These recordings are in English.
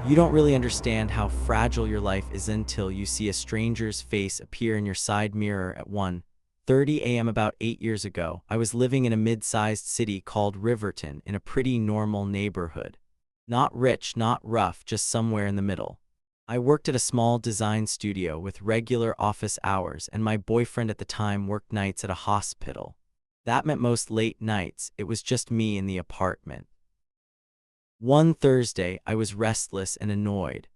You don't really understand how fragile your life is until you see a stranger's face appear in your side mirror at 1:30 a.m. About 8 years ago, I was living in a mid-sized city called Riverton in a pretty normal neighborhood. Not rich, not rough, just somewhere in the middle. I worked at a small design studio with regular office hours, and my boyfriend at the time worked nights at a hospital. That meant most late nights, it was just me in the apartment. One Thursday, I was restless and annoyed.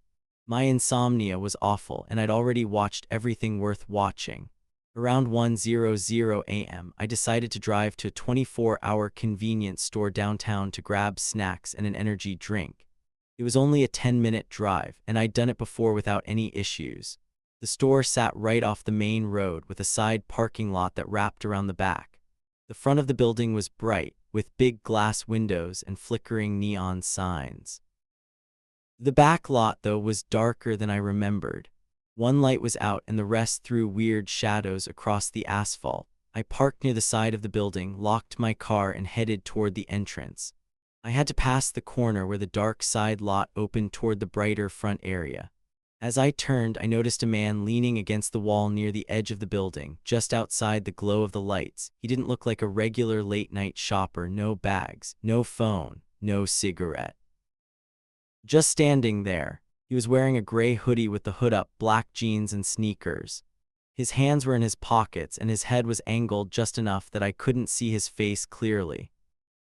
My insomnia was awful, and I'd already watched everything worth watching. Around 1:00 a.m., I decided to drive to a 24-hour convenience store downtown to grab snacks and an energy drink. It was only a 10-minute drive, and I'd done it before without any issues. The store sat right off the main road with a side parking lot that wrapped around the back. The front of the building was bright, with big glass windows and flickering neon signs. The back lot, though, was darker than I remembered. One light was out and the rest threw weird shadows across the asphalt. I parked near the side of the building, locked my car, and headed toward the entrance. I had to pass the corner where the dark side lot opened toward the brighter front area. As I turned, I noticed a man leaning against the wall near the edge of the building, just outside the glow of the lights. He didn't look like a regular late-night shopper. No bags, no phone, no cigarette. Just standing there. He was wearing a gray hoodie with the hood up, black jeans and sneakers. His hands were in his pockets and his head was angled just enough that I couldn't see his face clearly.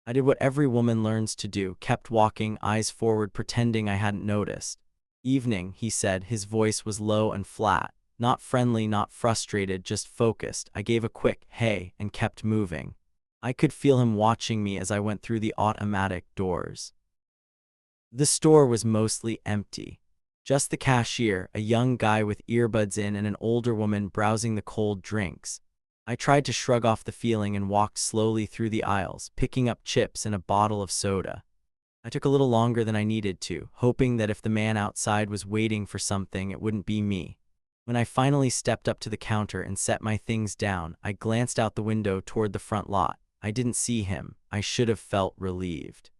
I did what every woman learns to do, kept walking, eyes forward, pretending I hadn't noticed. "Evening," he said. His voice was low and flat, not friendly, not frustrated, just focused. I gave a quick "hey" and kept moving. I could feel him watching me as I went through the automatic doors. The store was mostly empty. Just the cashier, a young guy with earbuds in, and an older woman browsing the cold drinks. I tried to shrug off the feeling and walked slowly through the aisles, picking up chips and a bottle of soda. I took a little longer than I needed to, hoping that if the man outside was waiting for something, it wouldn't be me. When I finally stepped up to the counter and set my things down, I glanced out the window toward the front lot. I didn't see him. I should have felt relieved.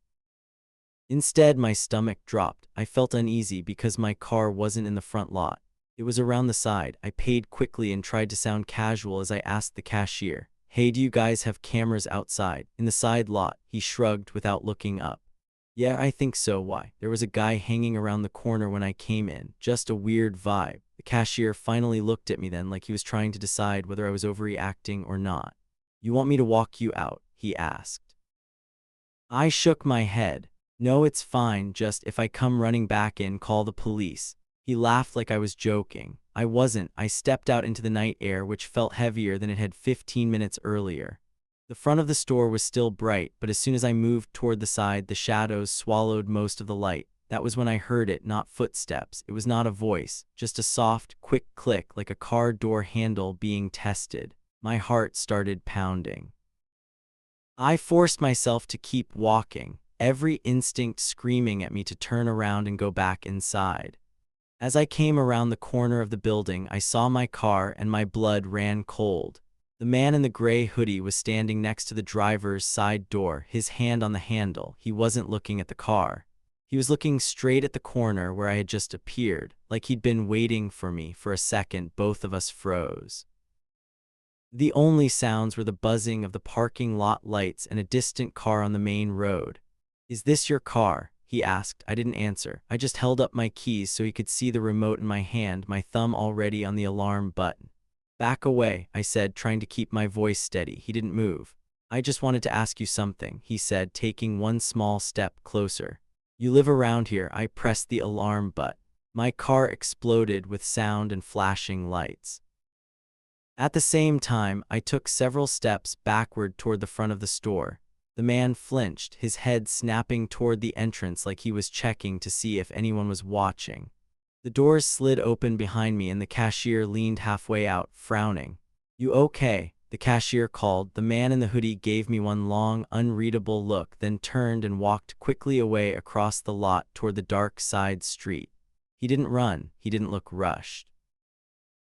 Instead, my stomach dropped. I felt uneasy because my car wasn't in the front lot. It was around the side. I paid quickly and tried to sound casual as I asked the cashier, "Hey, do you guys have cameras outside, in the side lot?" He shrugged without looking up. "Yeah, I think so. Why?" "There was a guy hanging around the corner when I came in. Just a weird vibe." The cashier finally looked at me then, like he was trying to decide whether I was overreacting or not. "You want me to walk you out?" he asked. I shook my head. "No, it's fine, just if I come running back in, call the police." He laughed like I was joking. I wasn't. I stepped out into the night air, which felt heavier than it had 15 minutes earlier. The front of the store was still bright, but as soon as I moved toward the side, the shadows swallowed most of the light. That was when I heard it, not footsteps. It was not a voice, just a soft, quick click like a car door handle being tested. My heart started pounding. I forced myself to keep walking, every instinct screaming at me to turn around and go back inside. As I came around the corner of the building, I saw my car and my blood ran cold. The man in the gray hoodie was standing next to the driver's side door, his hand on the handle. He wasn't looking at the car. He was looking straight at the corner where I had just appeared, like he'd been waiting for me. For a second, both of us froze. The only sounds were the buzzing of the parking lot lights and a distant car on the main road. "Is this your car?" he asked. I didn't answer. I just held up my keys so he could see the remote in my hand, my thumb already on the alarm button. "Back away," I said, trying to keep my voice steady. He didn't move. "I just wanted to ask you something," he said, taking one small step closer. "You live around here?" I pressed the alarm button. My car exploded with sound and flashing lights. At the same time, I took several steps backward toward the front of the store. The man flinched, his head snapping toward the entrance like he was checking to see if anyone was watching. The doors slid open behind me and the cashier leaned halfway out, frowning. "You okay?" the cashier called. The man in the hoodie gave me one long, unreadable look, then turned and walked quickly away across the lot toward the dark side street. He didn't run. He didn't look rushed.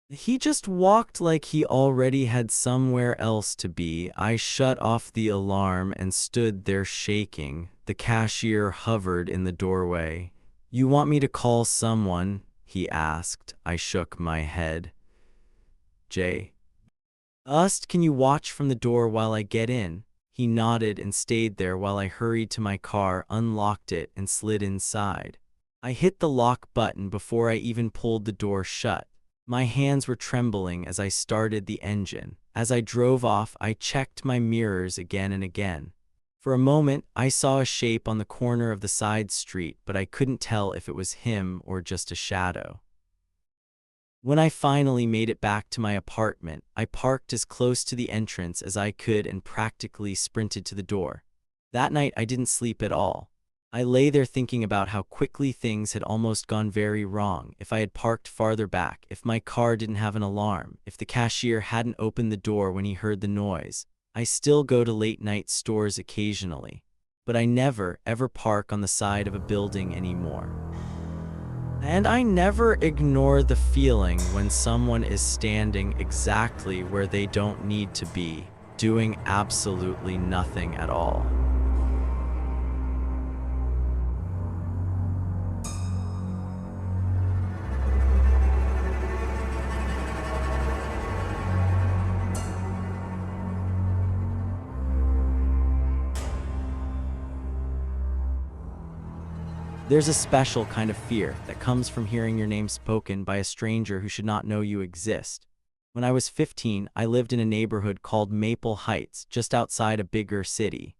He just walked like he already had somewhere else to be. I shut off the alarm and stood there shaking. The cashier hovered in the doorway. You want me to call someone? He asked. I shook my head. Can you watch from the door while I get in? He nodded and stayed there while I hurried to my car, unlocked it, and slid inside. I hit the lock button before I even pulled the door shut. My hands were trembling as I started the engine. As I drove off, I checked my mirrors again and again. For a moment, I saw a shape on the corner of the side street, but I couldn't tell if it was him or just a shadow. When I finally made it back to my apartment, I parked as close to the entrance as I could and practically sprinted to the door. That night, I didn't sleep at all. I lay there thinking about how quickly things had almost gone very wrong. If I had parked farther back, if my car didn't have an alarm, if the cashier hadn't opened the door when he heard the noise. I still go to late-night stores occasionally, but I never, ever park on the side of a building anymore. And I never ignore the feeling when someone is standing exactly where they don't need to be, doing absolutely nothing at all. There's a special kind of fear that comes from hearing your name spoken by a stranger who should not know you exist. When I was 15, I lived in a neighborhood called Maple Heights, just outside a bigger city.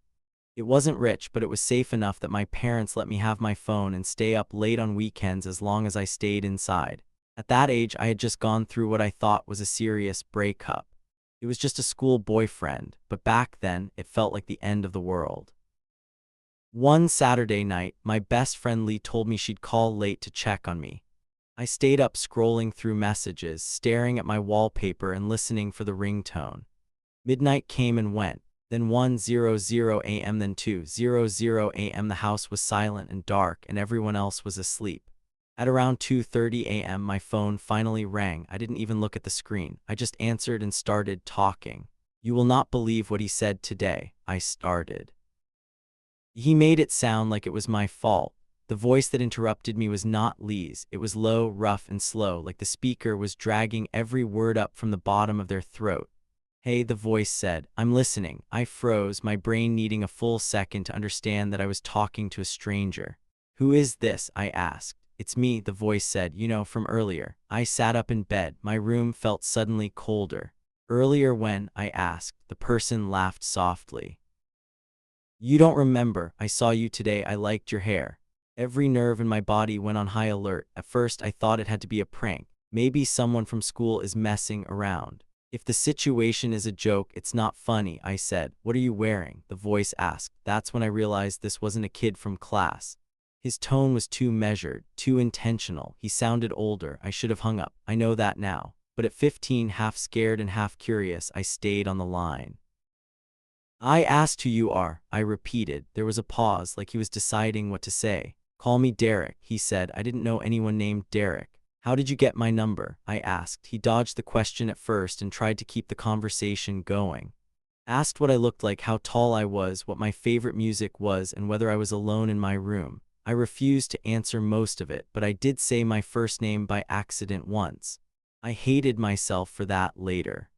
It wasn't rich, but it was safe enough that my parents let me have my phone and stay up late on weekends as long as I stayed inside. At that age, I had just gone through what I thought was a serious breakup. It was just a school boyfriend, but back then, it felt like the end of the world. One Saturday night, my best friend Lee told me she'd call late to check on me. I stayed up scrolling through messages, staring at my wallpaper and listening for the ringtone. Midnight came and went, then 1:00 a.m., then 2:00 a.m. The house was silent and dark and everyone else was asleep. At around 2:30 a.m., my phone finally rang. I didn't even look at the screen. I just answered and started talking. "You will not believe what he said today," I started. He made it sound like it was my fault. The voice that interrupted me was not Lee's. It was low, rough, and slow, like the speaker was dragging every word up from the bottom of their throat. "Hey," the voice said. "I'm listening." I froze, my brain needing a full second to understand that I was talking to a stranger. "Who is this?" I asked. "It's me," the voice said, from earlier." I sat up in bed. My room felt suddenly colder. "Earlier when?" I asked. The person laughed softly. "You don't remember. I saw you today. I liked your hair." Every nerve in my body went on high alert. At first, I thought it had to be a prank. Maybe someone from school is messing around. "If the situation is a joke, it's not funny," I said. "What are you wearing?" the voice asked. That's when I realized this wasn't a kid from class. His tone was too measured, too intentional. He sounded older. I should have hung up. I know that now. But at 15, half scared and half curious, I stayed on the line. "I asked who you are," I repeated. There was a pause, like he was deciding what to say. "Call me Derek," he said. I didn't know anyone named Derek. "How did you get my number?" I asked. He dodged the question at first and tried to keep the conversation going. Asked what I looked like, how tall I was, what my favorite music was, and whether I was alone in my room. I refused to answer most of it, but I did say my first name by accident once. I hated myself for that later.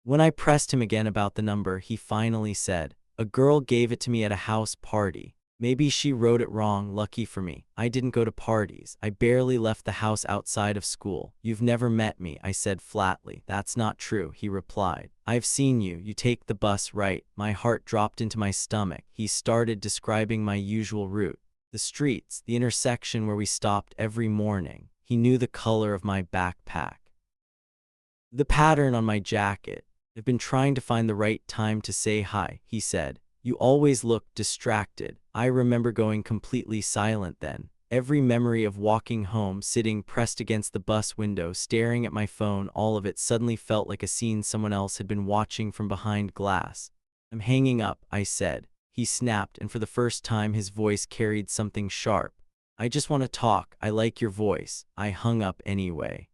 When I pressed him again about the number, he finally said, "A girl gave it to me at a house party. Maybe she wrote it wrong. Lucky for me, I didn't go to parties. I barely left the house outside of school." "You've never met me," I said flatly. "That's not true," he replied. "I've seen you. You take the bus, right?" My heart dropped into my stomach. He started describing my usual route. The streets, the intersection where we stopped every morning. He knew the color of my backpack, the pattern on my jacket. "I've been trying to find the right time to say hi," he said. "You always look distracted." I remember going completely silent then. Every memory of walking home, sitting pressed against the bus window, staring at my phone, all of it suddenly felt like a scene someone else had been watching from behind glass. "I'm hanging up," I said. He snapped, and for the first time his voice carried something sharp. "I just want to talk. I like your voice." I hung up anyway.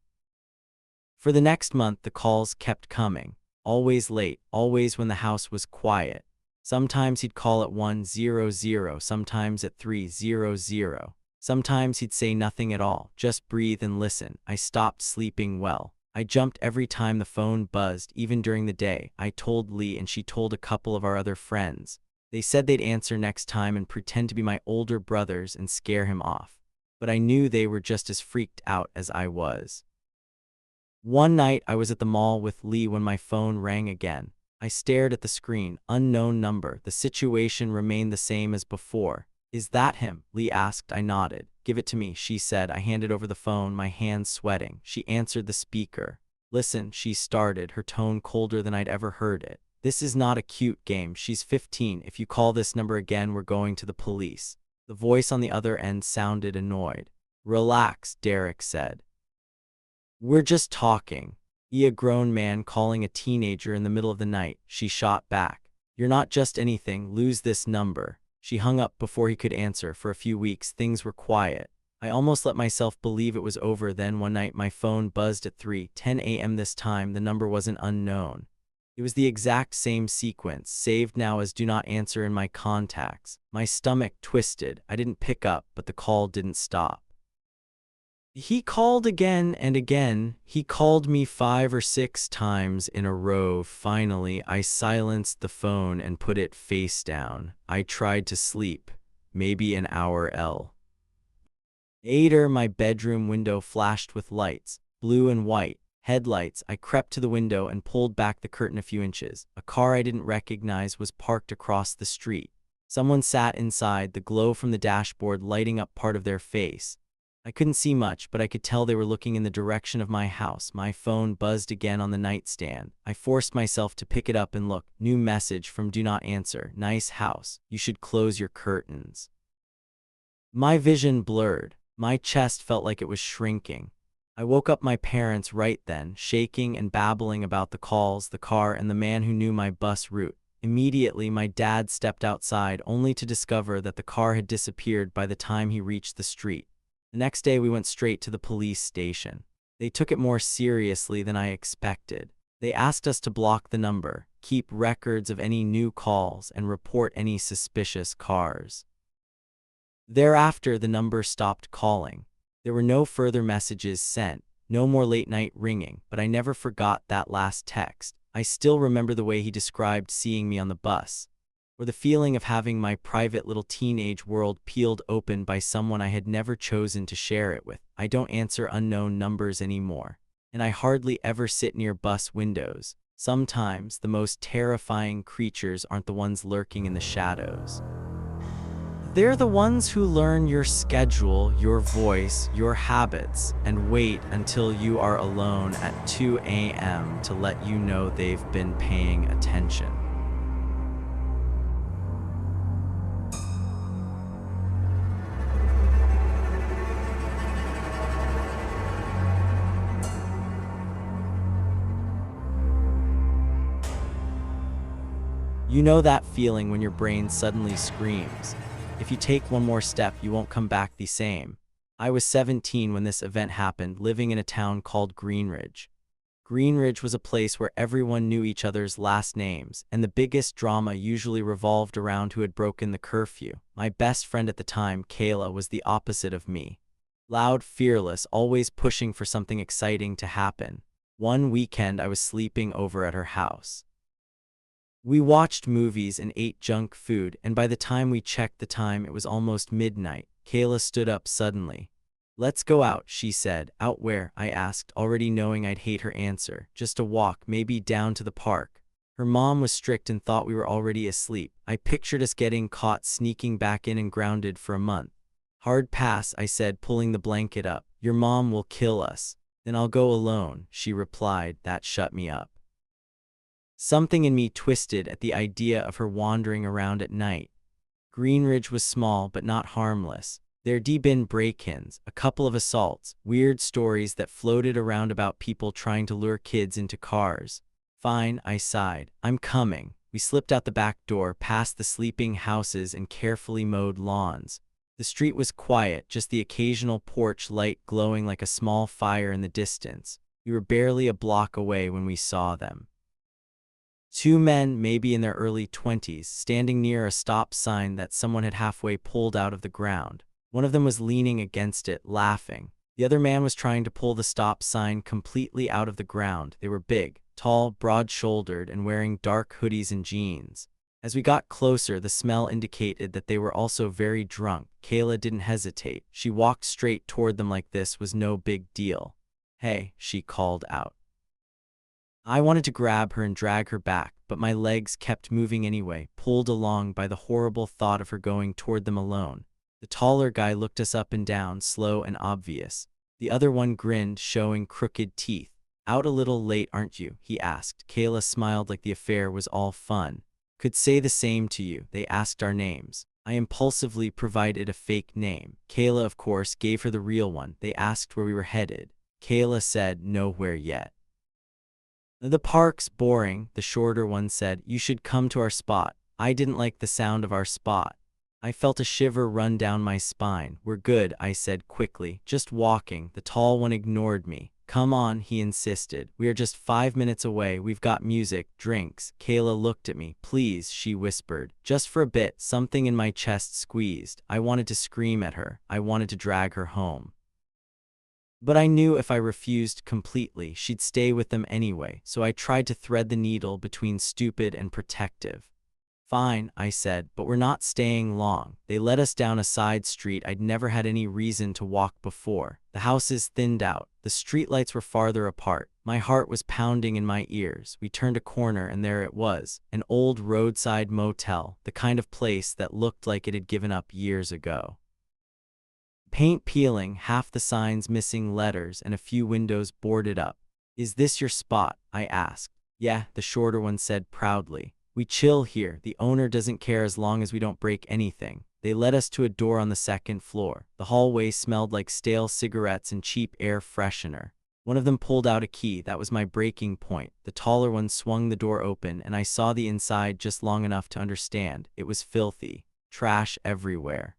For the next month, the calls kept coming. Always late, always when the house was quiet. Sometimes he'd call at 1:00, sometimes at 3:00. Sometimes he'd say nothing at all, just breathe and listen. I stopped sleeping well. I jumped every time the phone buzzed, even during the day. I told Lee and she told a couple of our other friends. They said they'd answer next time and pretend to be my older brothers and scare him off. But I knew they were just as freaked out as I was. One night I was at the mall with Lee when my phone rang again. I stared at the screen. Unknown number. The situation remained the same as before. "Is that him?" Lee asked. I nodded. "Give it to me," she said. I handed over the phone, my hands sweating. She answered the speaker. "Listen," she started, her tone colder than I'd ever heard it. "This is not a cute game. She's 15. If you call this number again, we're going to the police." The voice on the other end sounded annoyed. "Relax," Derek said. "We're just talking." A grown man calling a teenager in the middle of the night, she shot back. "You're not just anything. Lose this number." She hung up before he could answer. For a few weeks, things were quiet. I almost let myself believe it was over. Then one night my phone buzzed at 3:10 a.m. This time the number wasn't unknown. It was the exact same sequence, saved now as do not answer in my contacts. My stomach twisted. I didn't pick up, but the call didn't stop. He called again and again. He called me 5 or 6 times in a row. Finally, I silenced the phone and put it face down. I tried to sleep. Maybe an hour later, my bedroom window flashed with lights, blue and white, headlights. I crept to the window and pulled back the curtain a few inches. A car I didn't recognize was parked across the street. Someone sat inside, the glow from the dashboard lighting up part of their face. I couldn't see much, but I could tell they were looking in the direction of my house. My phone buzzed again on the nightstand. I forced myself to pick it up and look. New message from Do Not Answer. "Nice house. You should close your curtains." My vision blurred. My chest felt like it was shrinking. I woke up my parents right then, shaking and babbling about the calls, the car, and the man who knew my bus route. Immediately, my dad stepped outside, only to discover that the car had disappeared by the time he reached the street. The next day, we went straight to the police station. They took it more seriously than I expected. They asked us to block the number, keep records of any new calls, and report any suspicious cars. Thereafter, the number stopped calling. There were no further messages sent, no more late-night ringing, but I never forgot that last text. I still remember the way he described seeing me on the bus, or the feeling of having my private little teenage world peeled open by someone I had never chosen to share it with. I don't answer unknown numbers anymore, and I hardly ever sit near bus windows. Sometimes the most terrifying creatures aren't the ones lurking in the shadows. They're the ones who learn your schedule, your voice, your habits, and wait until you are alone at 2 a.m. to let you know they've been paying attention. You know that feeling when your brain suddenly screams, if you take one more step, you won't come back the same. I was 17 when this event happened, living in a town called Greenridge. Greenridge was a place where everyone knew each other's last names, and the biggest drama usually revolved around who had broken the curfew. My best friend at the time, Kayla, was the opposite of me. Loud, fearless, always pushing for something exciting to happen. One weekend, I was sleeping over at her house. We watched movies and ate junk food, and by the time we checked the time, it was almost midnight. Kayla stood up suddenly. "Let's go out," she said. "Out where?" I asked, already knowing I'd hate her answer. "Just a walk, maybe down to the park." Her mom was strict and thought we were already asleep. I pictured us getting caught sneaking back in and grounded for a month. "Hard pass," I said, pulling the blanket up. "Your mom will kill us." "Then I'll go alone," she replied. That shut me up. Something in me twisted at the idea of her wandering around at night. Greenridge was small but not harmless. There'd been break-ins, a couple of assaults, weird stories that floated around about people trying to lure kids into cars. "Fine," I sighed. "I'm coming." We slipped out the back door, past the sleeping houses and carefully mowed lawns. The street was quiet, just the occasional porch light glowing like a small fire in the distance. We were barely a block away when we saw them. Two men, maybe in their early 20s, standing near a stop sign that someone had halfway pulled out of the ground. One of them was leaning against it, laughing. The other man was trying to pull the stop sign completely out of the ground. They were big, tall, broad-shouldered, and wearing dark hoodies and jeans. As we got closer, the smell indicated that they were also very drunk. Kayla didn't hesitate. She walked straight toward them like this was no big deal. "Hey," she called out. I wanted to grab her and drag her back, but my legs kept moving anyway, pulled along by the horrible thought of her going toward them alone. The taller guy looked us up and down, slow and obvious. The other one grinned, showing crooked teeth. "Out a little late, aren't you?" he asked. Kayla smiled like the affair was all fun. "Could say the same to you." They asked our names. I impulsively provided a fake name. Kayla, of course, gave her the real one. They asked where we were headed. Kayla said, "Nowhere yet." "The park's boring," the shorter one said. "You should come to our spot." I didn't like the sound of our spot. I felt a shiver run down my spine. "We're good," I said quickly. "Just walking." The tall one ignored me. "Come on," he insisted. "We are just 5 minutes away. We've got music, drinks." Kayla looked at me. "Please," she whispered. Just for a bit, something in my chest squeezed. I wanted to scream at her. I wanted to drag her home. But I knew if I refused completely, she'd stay with them anyway, so I tried to thread the needle between stupid and protective. "Fine," I said, "but we're not staying long." They led us down a side street I'd never had any reason to walk before. The houses thinned out. The streetlights were farther apart. My heart was pounding in my ears. We turned a corner and there it was, an old roadside motel, the kind of place that looked like it had given up years ago. Paint peeling, half the signs missing letters, and a few windows boarded up. "Is this your spot?" I asked. "Yeah," the shorter one said proudly. "We chill here. The owner doesn't care as long as we don't break anything." They led us to a door on the second floor. The hallway smelled like stale cigarettes and cheap air freshener. One of them pulled out a key. That was my breaking point. The taller one swung the door open, and I saw the inside just long enough to understand. It was filthy. Trash everywhere.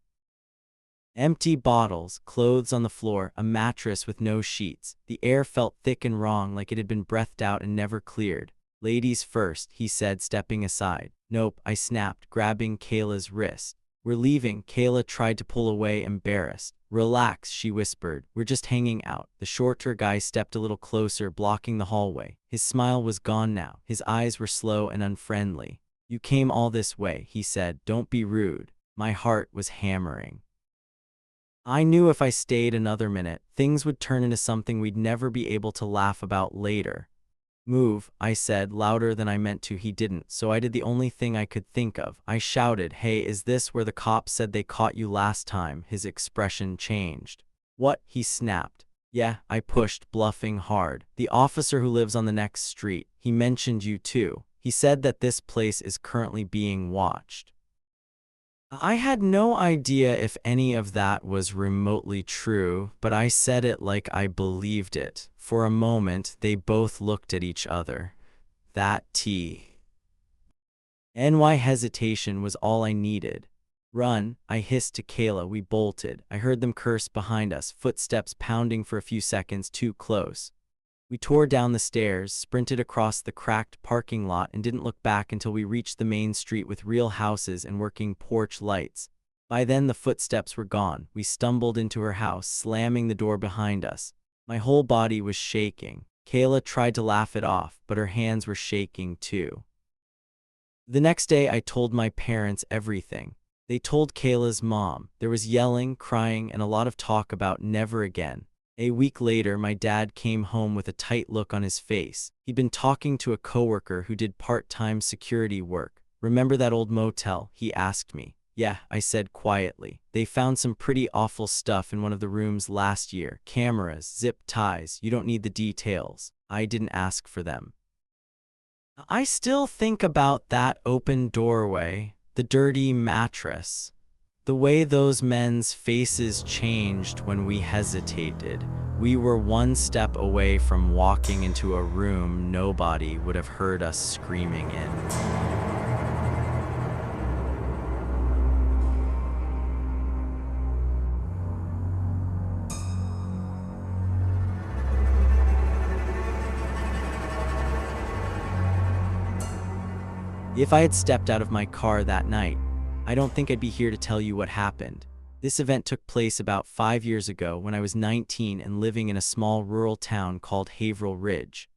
Empty bottles, clothes on the floor, a mattress with no sheets. The air felt thick and wrong, like it had been breathed out and never cleared. "Ladies first," he said, stepping aside. "Nope," I snapped, grabbing Kayla's wrist. "We're leaving." Kayla tried to pull away, embarrassed. "Relax," she whispered. "We're just hanging out." The shorter guy stepped a little closer, blocking the hallway. His smile was gone now. His eyes were slow and unfriendly. "You came all this way," he said. "Don't be rude." My heart was hammering. I knew if I stayed another minute, things would turn into something we'd never be able to laugh about later. "Move," I said, louder than I meant to. He didn't, so I did the only thing I could think of. I shouted, "Hey, is this where the cops said they caught you last time?" His expression changed. "What?" he snapped. "Yeah," I pushed, bluffing hard. "The officer who lives on the next street. He mentioned you too. He said that this place is currently being watched." I had no idea if any of that was remotely true, but I said it like I believed it. For a moment, they both looked at each other. That NY hesitation was all I needed. "Run," I hissed to Kayla. We bolted. I heard them curse behind us, footsteps pounding for a few seconds, too close. We tore down the stairs, sprinted across the cracked parking lot, and didn't look back until we reached the main street with real houses and working porch lights. By then, the footsteps were gone. We stumbled into her house, slamming the door behind us. My whole body was shaking. Kayla tried to laugh it off, but her hands were shaking too. The next day, I told my parents everything. They told Kayla's mom. There was yelling, crying, and a lot of talk about never again. A week later, my dad came home with a tight look on his face. He'd been talking to a coworker who did part-time security work. "Remember that old motel?" he asked me. "Yeah," I said quietly. "They found some pretty awful stuff in one of the rooms last year. Cameras, zip ties. You don't need the details." I didn't ask for them. I still think about that open doorway, the dirty mattress. The way those men's faces changed when we hesitated. We were one step away from walking into a room nobody would have heard us screaming in. If I had stepped out of my car that night, I don't think I'd be here to tell you what happened. This event took place about 5 years ago when I was 19 and living in a small rural town called Haverhill Ridge.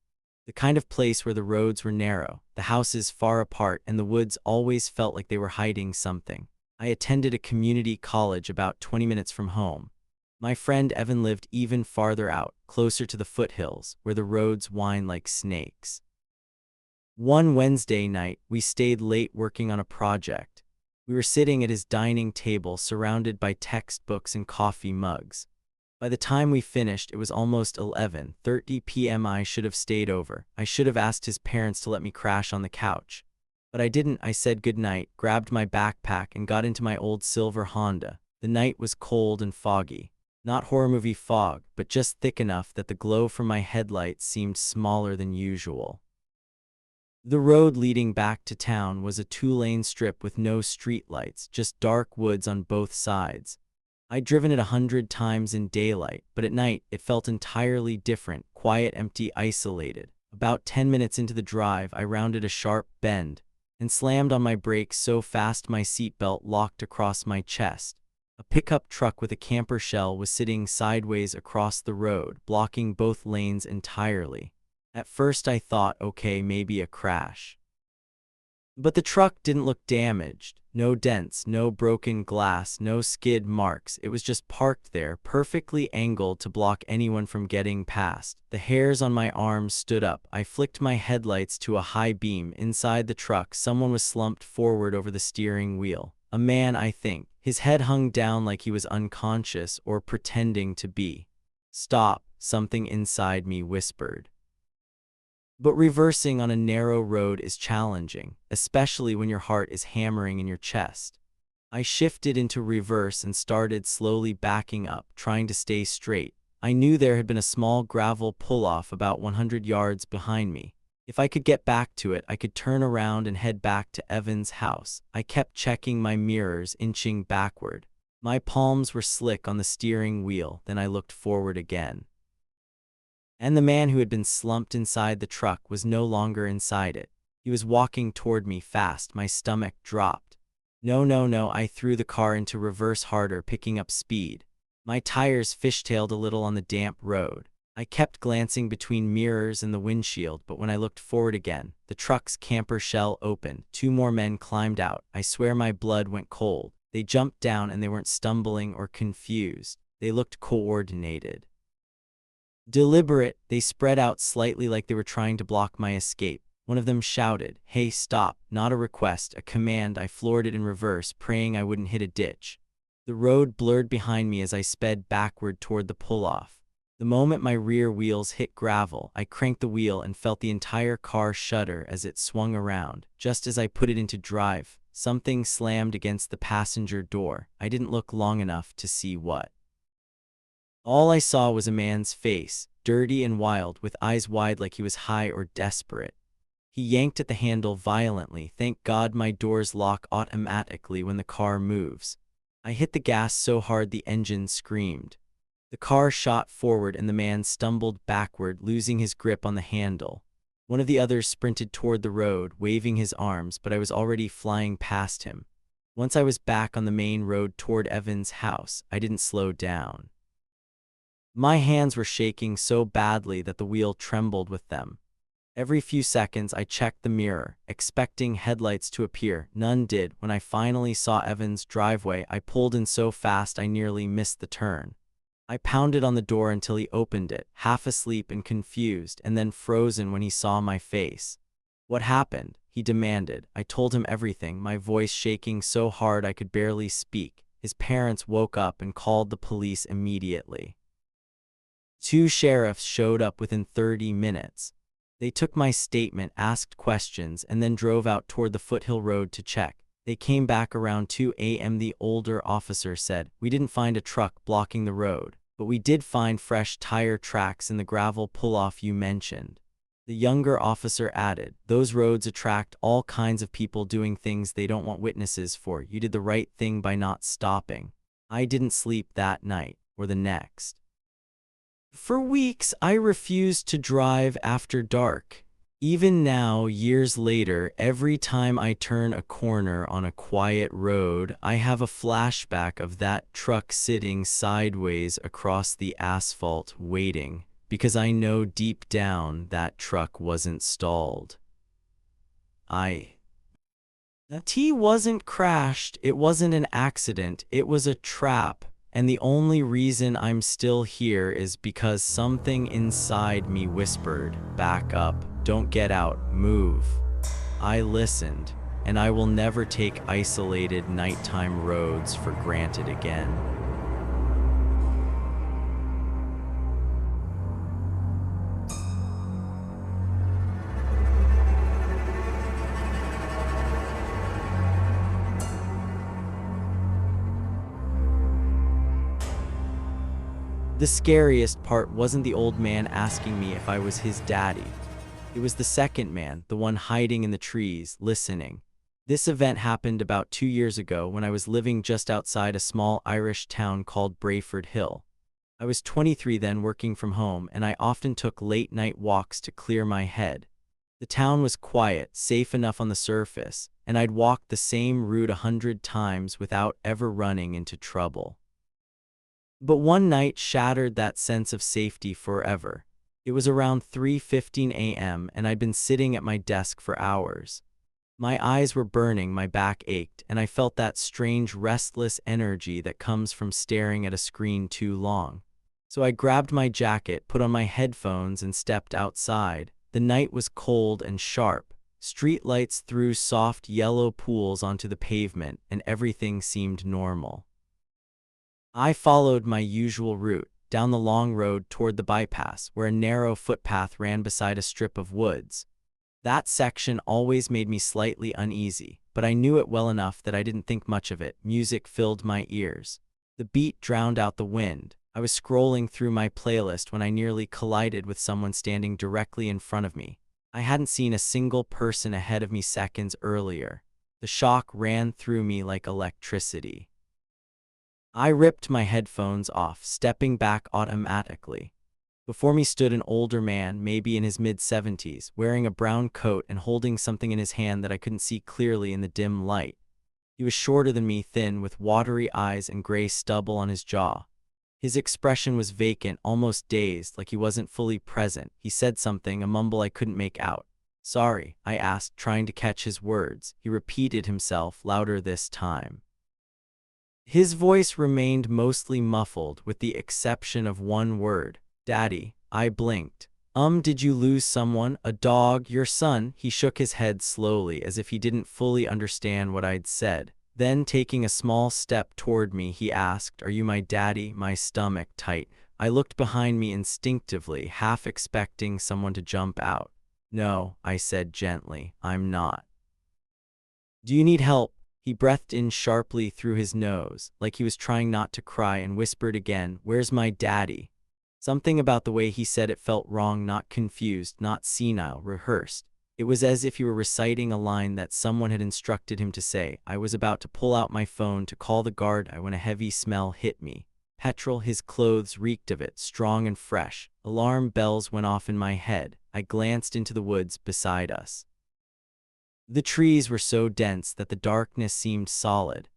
The kind of place where the roads were narrow, the houses far apart, and the woods always felt like they were hiding something. I attended a community college about 20 minutes from home. My friend Evan lived even farther out, closer to the foothills, where the roads wind like snakes. One Wednesday night, we stayed late working on a project. We were sitting at his dining table surrounded by textbooks and coffee mugs. By the time we finished, it was almost 11:30 p.m. I should have stayed over. I should have asked his parents to let me crash on the couch. But I didn't. I said goodnight, grabbed my backpack, and got into my old silver Honda. The night was cold and foggy. Not horror movie fog, but just thick enough that the glow from my headlights seemed smaller than usual. The road leading back to town was a two-lane strip with no streetlights, just dark woods on both sides. I'd driven it 100 times in daylight, but at night it felt entirely different, quiet, empty, isolated. About 10 minutes into the drive, I rounded a sharp bend and slammed on my brakes so fast my seatbelt locked across my chest. A pickup truck with a camper shell was sitting sideways across the road, blocking both lanes entirely. At first I thought, okay, maybe a crash. But the truck didn't look damaged. No dents, no broken glass, no skid marks. It was just parked there, perfectly angled to block anyone from getting past. The hairs on my arms stood up. I flicked my headlights to a high beam. Inside the truck, someone was slumped forward over the steering wheel. A man, I think. His head hung down like he was unconscious or pretending to be. "Stop," something inside me whispered. But reversing on a narrow road is challenging, especially when your heart is hammering in your chest. I shifted into reverse and started slowly backing up, trying to stay straight. I knew there had been a small gravel pull-off about 100 yards behind me. If I could get back to it, I could turn around and head back to Evan's house. I kept checking my mirrors, inching backward. My palms were slick on the steering wheel, then I looked forward again. And the man who had been slumped inside the truck was no longer inside it. He was walking toward me fast. My stomach dropped. No, I threw the car into reverse harder, picking up speed. My tires fishtailed a little on the damp road. I kept glancing between mirrors and the windshield, but when I looked forward again, the truck's camper shell opened. 2 more men climbed out. I swear my blood went cold. They jumped down and they weren't stumbling or confused. They looked coordinated. Deliberate. They spread out slightly like they were trying to block my escape. One of them shouted, "Hey, stop," not a request, a command. I floored it in reverse, praying I wouldn't hit a ditch. The road blurred behind me as I sped backward toward the pull-off. The moment my rear wheels hit gravel, I cranked the wheel and felt the entire car shudder as it swung around. Just as I put it into drive, something slammed against the passenger door. I didn't look long enough to see what. All I saw was a man's face, dirty and wild, with eyes wide like he was high or desperate. He yanked at the handle violently. Thank God my doors lock automatically when the car moves. I hit the gas so hard the engine screamed. The car shot forward and the man stumbled backward, losing his grip on the handle. One of the others sprinted toward the road, waving his arms, but I was already flying past him. Once I was back on the main road toward Evan's house, I didn't slow down. My hands were shaking so badly that the wheel trembled with them. Every few seconds I checked the mirror, expecting headlights to appear. None did. When I finally saw Evan's driveway, I pulled in so fast I nearly missed the turn. I pounded on the door until he opened it, half asleep and confused, and then frozen when he saw my face. "What happened?" he demanded. I told him everything, my voice shaking so hard I could barely speak. His parents woke up and called the police immediately. 2 sheriffs showed up within 30 minutes. They took my statement, asked questions, and then drove out toward the foothill road to check. They came back around 2 a.m. The older officer said, "We didn't find a truck blocking the road, but we did find fresh tire tracks in the gravel pull-off you mentioned." The younger officer added, "Those roads attract all kinds of people doing things they don't want witnesses for. You did the right thing by not stopping." I didn't sleep that night, or the next. For weeks, I refused to drive after dark. Even now, years later, every time I turn a corner on a quiet road, I have a flashback of that truck sitting sideways across the asphalt waiting, because I know deep down that truck wasn't stalled. T wasn't crashed, it wasn't an accident, it was a trap. And the only reason I'm still here is because something inside me whispered, "Back up, don't get out, move." I listened, and I will never take isolated nighttime roads for granted again. The scariest part wasn't the old man asking me if I was his daddy. It was the second man, the one hiding in the trees, listening. This event happened about 2 years ago when I was living just outside a small Irish town called Brayford Hill. I was 23 then, working from home, and I often took late-night walks to clear my head. The town was quiet, safe enough on the surface, and I'd walked the same route 100 times without ever running into trouble. But one night shattered that sense of safety forever. It was around 3:15 a.m. and I'd been sitting at my desk for hours. My eyes were burning, my back ached, and I felt that strange restless energy that comes from staring at a screen too long. So I grabbed my jacket, put on my headphones, and stepped outside. The night was cold and sharp. Streetlights threw soft yellow pools onto the pavement, and everything seemed normal. I followed my usual route, down the long road toward the bypass, where a narrow footpath ran beside a strip of woods. That section always made me slightly uneasy, but I knew it well enough that I didn't think much of it. Music filled my ears. The beat drowned out the wind. I was scrolling through my playlist when I nearly collided with someone standing directly in front of me. I hadn't seen a single person ahead of me seconds earlier. The shock ran through me like electricity. I ripped my headphones off, stepping back automatically. Before me stood an older man, maybe in his mid-70s, wearing a brown coat and holding something in his hand that I couldn't see clearly in the dim light. He was shorter than me, thin, with watery eyes and gray stubble on his jaw. His expression was vacant, almost dazed, like he wasn't fully present. He said something, a mumble I couldn't make out. "Sorry," I asked, trying to catch his words. He repeated himself, louder this time. His voice remained mostly muffled, with the exception of one word. "Daddy." I blinked. Did you lose someone? A dog? Your son?" He shook his head slowly, as if he didn't fully understand what I'd said. Then, taking a small step toward me, he asked, "Are you my daddy?" My stomach tight. I looked behind me instinctively, half expecting someone to jump out. "No," I said gently, "I'm not." "Do you need help?" He breathed in sharply through his nose, like he was trying not to cry, and whispered again, "Where's my daddy?" Something about the way he said it felt wrong, not confused, not senile, rehearsed. It was as if he were reciting a line that someone had instructed him to say. I was about to pull out my phone to call the guard when a heavy smell hit me. Petrol. His clothes reeked of it, strong and fresh. Alarm bells went off in my head. I glanced into the woods beside us. The trees were so dense that the darkness seemed solid.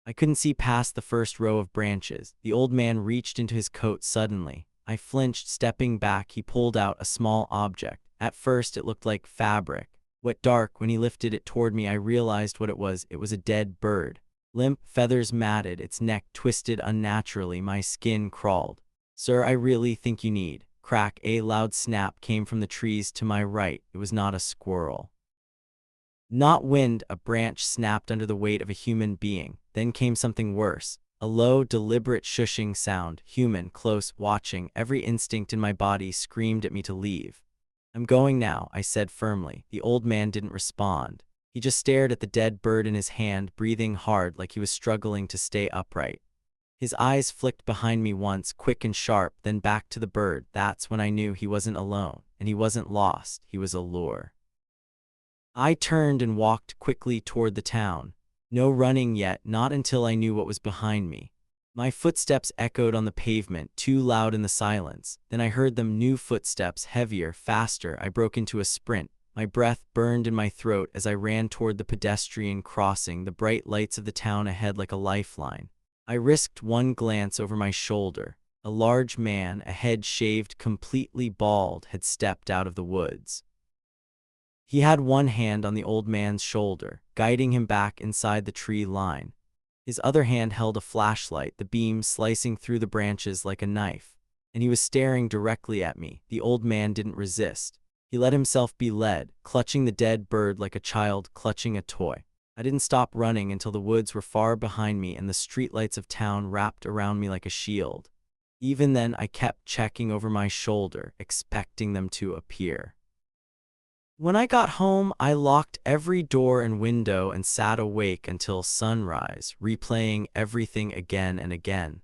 I couldn't see past the first row of branches. The old man reached into his coat suddenly. I flinched, stepping back. He pulled out a small object. At first it looked like fabric, wet dark. When he lifted it toward me, I realized what it was. It was a dead bird. Limp, feathers matted, its neck twisted unnaturally. My skin crawled. "Sir, I really think you need." Crack. A loud snap came from the trees to my right. It was not a squirrel, not wind. A branch snapped under the weight of a human being. Then came something worse. A low, deliberate shushing sound. Human, close, watching. Every instinct in my body screamed at me to leave. "I'm going now," I said firmly. The old man didn't respond. He just stared at the dead bird in his hand, breathing hard like he was struggling to stay upright. His eyes flicked behind me once, quick and sharp, then back to the bird. That's when I knew he wasn't alone, and he wasn't lost. He was a lure. I turned and walked quickly toward the town. No running yet, not until I knew what was behind me. My footsteps echoed on the pavement, too loud in the silence. Then I heard them, new footsteps, heavier, faster. I broke into a sprint. My breath burned in my throat as I ran toward the pedestrian crossing, the bright lights of the town ahead like a lifeline. I risked one glance over my shoulder. A large man, a head shaved completely bald, had stepped out of the woods. He had one hand on the old man's shoulder, guiding him back inside the tree line. His other hand held a flashlight, the beam slicing through the branches like a knife. And he was staring directly at me. The old man didn't resist. He let himself be led, clutching the dead bird like a child clutching a toy. I didn't stop running until the woods were far behind me and the streetlights of town wrapped around me like a shield. Even then, I kept checking over my shoulder, expecting them to appear. When I got home, I locked every door and window and sat awake until sunrise, replaying everything again and again.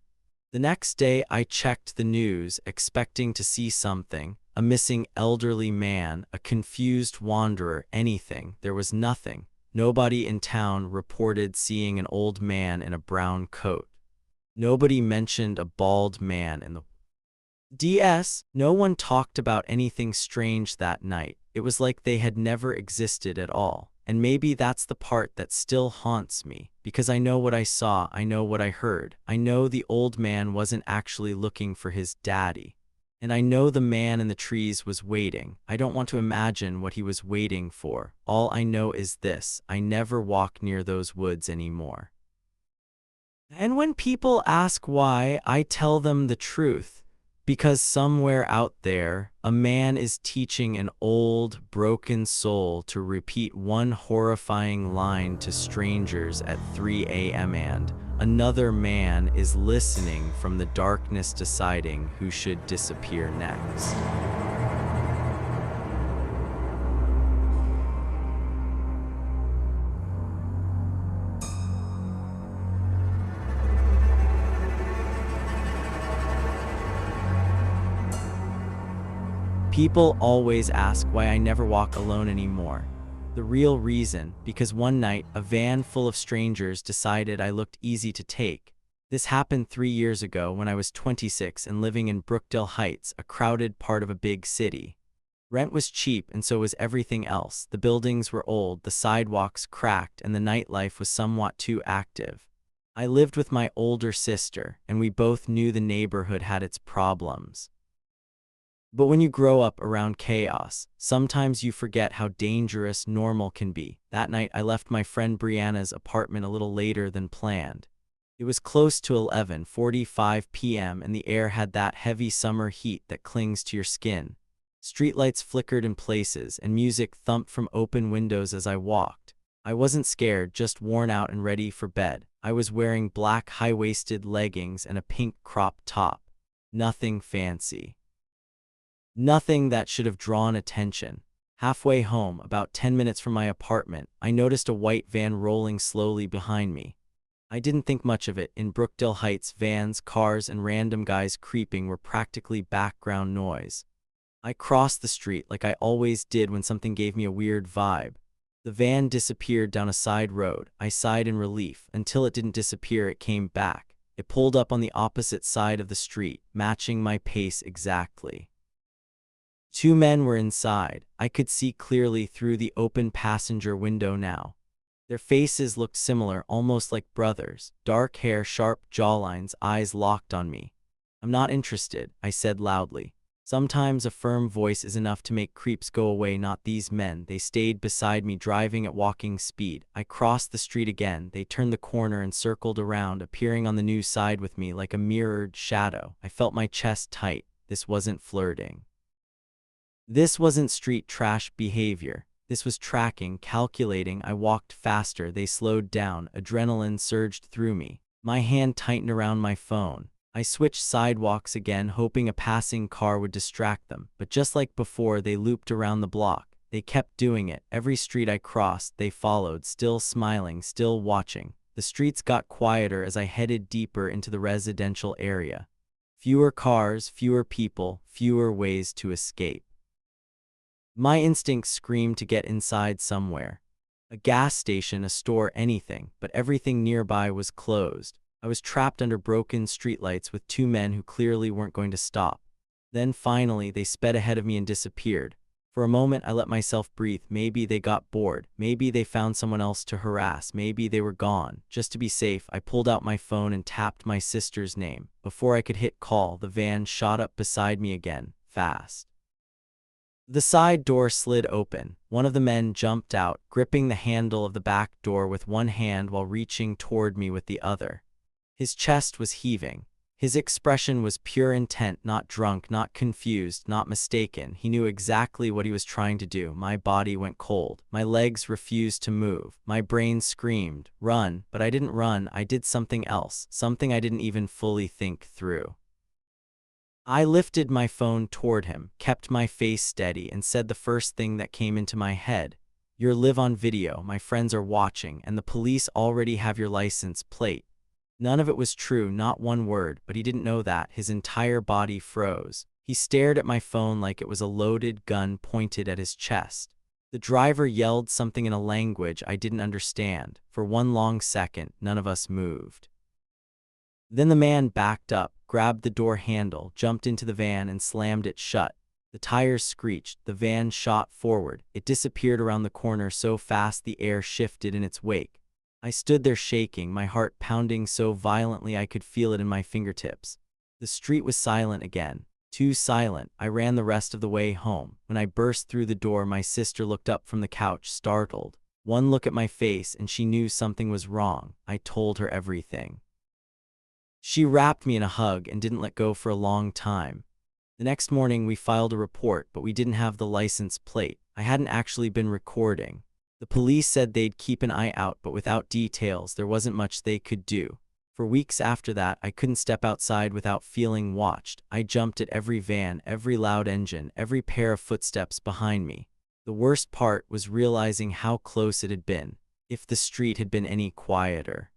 The next day, I checked the news, expecting to see something. A missing elderly man, a confused wanderer, anything. There was nothing. Nobody in town reported seeing an old man in a brown coat. Nobody mentioned a bald man in the DS. No one talked about anything strange that night. It was like they had never existed at all. And maybe that's the part that still haunts me, because I know what I saw, I know what I heard. I know the old man wasn't actually looking for his daddy. And I know the man in the trees was waiting. I don't want to imagine what he was waiting for. All I know is this: I never walk near those woods anymore. And when people ask why, I tell them the truth. Because somewhere out there, a man is teaching an old, broken soul to repeat one horrifying line to strangers at 3 a.m. and another man is listening from the darkness, deciding who should disappear next. People always ask why I never walk alone anymore. The real reason, because one night, a van full of strangers decided I looked easy to take. This happened 3 years ago when I was 26 and living in Brookdale Heights, a crowded part of a big city. Rent was cheap and so was everything else. The buildings were old, the sidewalks cracked, and the nightlife was somewhat too active. I lived with my older sister, and we both knew the neighborhood had its problems. But when you grow up around chaos, sometimes you forget how dangerous normal can be. That night, I left my friend Brianna's apartment a little later than planned. It was close to 11:45 p.m. and the air had that heavy summer heat that clings to your skin. Streetlights flickered in places and music thumped from open windows as I walked. I wasn't scared, just worn out and ready for bed. I was wearing black high-waisted leggings and a pink crop top. Nothing fancy. Nothing that should have drawn attention. Halfway home, about 10 minutes from my apartment, I noticed a white van rolling slowly behind me. I didn't think much of it. In Brookdale Heights, vans, cars, and random guys creeping were practically background noise. I crossed the street like I always did when something gave me a weird vibe. The van disappeared down a side road. I sighed in relief. Until it didn't disappear, it came back. It pulled up on the opposite side of the street, matching my pace exactly. 2 men were inside. I could see clearly through the open passenger window now. Their faces looked similar, almost like brothers. Dark hair, sharp jawlines, eyes locked on me. "I'm not interested," I said loudly. Sometimes a firm voice is enough to make creeps go away. Not these men. They stayed beside me, driving at walking speed. I crossed the street again. They turned the corner and circled around, appearing on the new side with me like a mirrored shadow. I felt my chest tight. This wasn't flirting. This wasn't street trash behavior. This was tracking, calculating. I walked faster. They slowed down. Adrenaline surged through me. My hand tightened around my phone. I switched sidewalks again, hoping a passing car would distract them. But just like before, they looped around the block. They kept doing it. Every street I crossed, they followed, still smiling, still watching. The streets got quieter as I headed deeper into the residential area. Fewer cars, fewer people, fewer ways to escape. My instincts screamed to get inside somewhere. A gas station, a store, anything, but everything nearby was closed. I was trapped under broken streetlights with 2 men who clearly weren't going to stop. Then finally, they sped ahead of me and disappeared. For a moment, I let myself breathe. Maybe they got bored. Maybe they found someone else to harass. Maybe they were gone. Just to be safe, I pulled out my phone and tapped my sister's name. Before I could hit call, the van shot up beside me again, fast. The side door slid open. One of the men jumped out, gripping the handle of the back door with one hand while reaching toward me with the other. His chest was heaving. His expression was pure intent, not drunk, not confused, not mistaken. He knew exactly what he was trying to do. My body went cold. My legs refused to move. My brain screamed, "Run!" But I didn't run. I did something else, something I didn't even fully think through. I lifted my phone toward him, kept my face steady, and said the first thing that came into my head. "You're live on video. My friends are watching, and the police already have your license plate." None of it was true, not one word, but he didn't know that. His entire body froze. He stared at my phone like it was a loaded gun pointed at his chest. The driver yelled something in a language I didn't understand. For one long second, none of us moved. Then the man backed up, grabbed the door handle, jumped into the van, and slammed it shut. The tires screeched. The van shot forward. It disappeared around the corner so fast the air shifted in its wake. I stood there shaking, my heart pounding so violently I could feel it in my fingertips. The street was silent again. Too silent. I ran the rest of the way home. When I burst through the door, my sister looked up from the couch, startled. One look at my face, and she knew something was wrong. I told her everything. She wrapped me in a hug and didn't let go for a long time. The next morning, we filed a report, but we didn't have the license plate. I hadn't actually been recording. The police said they'd keep an eye out, but without details, there wasn't much they could do. For weeks after that, I couldn't step outside without feeling watched. I jumped at every van, every loud engine, every pair of footsteps behind me. The worst part was realizing how close it had been. If the street had been any quieter.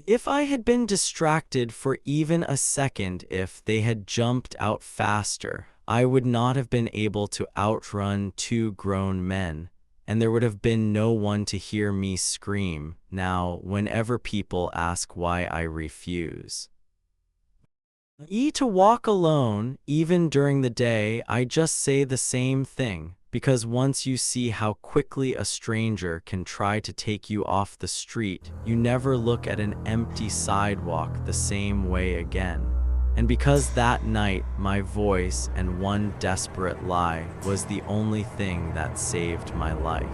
If I had been distracted for even a second, if they had jumped out faster, I would not have been able to outrun two grown men. And there would have been no one to hear me scream. Now, whenever people ask why I refuse to walk alone, even during the day, I just say the same thing. Because once you see how quickly a stranger can try to take you off the street, you never look at an empty sidewalk the same way again. And because that night, my voice and one desperate lie was the only thing that saved my life.